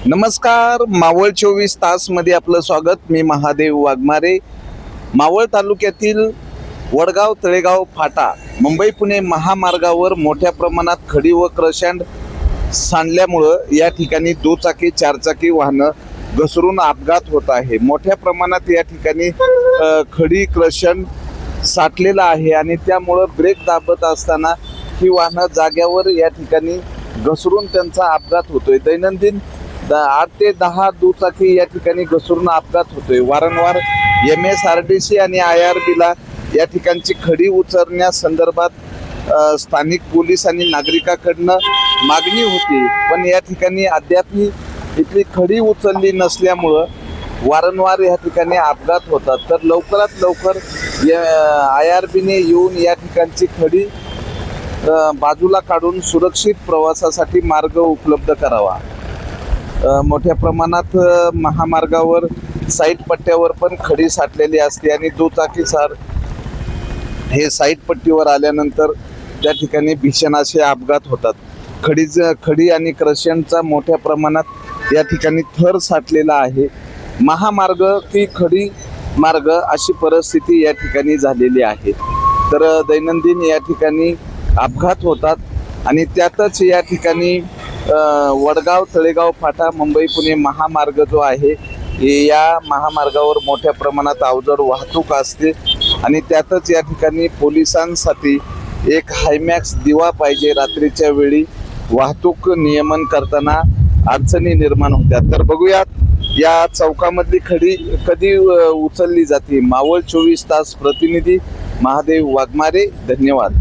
नमस्कार, मावळ 24 तास मध्ये आपलं स्वागत। मी महादेव वाघमारे। मावळ तालुक्यातील वडगाव तळेगाव फाटा मुंबई पुणे महामार्गावर मोठ्या प्रमाणात खडी व क्रशँड सांडल्यामुळे या ठिकाणी दुचाकी चारचाकी वाहनं घसरून अपघात होत आहे। मोठ्या प्रमाणात या ठिकाणी खडी क्रशँड साठलेला आहे आणि त्यामुळे ब्रेक दाबत असताना ही वाहनं जाग्यावर या ठिकाणी घसरून त्यांचा अपघात होतोय। दैनंदिन 8 ते 10 दुचाकी या ठिकाणी घसरून अपघात होतोय। वारंवार MSRDC आणि IRBला या ठिकाणची खडी उचलण्यासंदर्भात स्थानिक पोलीस आणि नागरिकांकडनं मागणी होती, पण या ठिकाणी अद्याप इथली खडी उचलली नसल्यामुळं वारंवार या ठिकाणी अपघात होतात। तर लवकरात लवकर IRBने येऊन या ठिकाणची खडी बाजूला काढून सुरक्षित प्रवासासाठी मार्ग उपलब्ध करावा। मोठ्या प्रमाणात महामार्गावर साईड पट्ट्यावर पण खडी साठलेली असते आणि दुचाकीसार हे साईड पट्टीवर आल्यानंतर त्या ठिकाणी भीषण असे अपघात होतात। खडी आणि क्रशँडचा मोठ्या प्रमाणात या ठिकाणी थर साठलेला आहे। महामार्ग की खडी मार्ग अशी परिस्थिती या ठिकाणी झालेली आहे। तर दैनंदिन या ठिकाणी अपघात होतात आणि त्यातच या ठिकाणी वडगाव तळेगाव फाटा मुंबई पुणे महामार्ग जो आहे या महामार्गावर मोठ्या प्रमाणात अवजड वाहतूक असते आणि त्यातच या ठिकाणी पोलिसांसाठी एक हायमॅक्स दिवा पाहिजे। रात्रीच्या वेळी वाहतूक नियमन करताना अडचणी निर्माण होत्या। तर बघूयात या चौकामधली खडी कधी उचलली जाते। मावळ 24 तास प्रतिनिधी महादेव वाघमारे, धन्यवाद।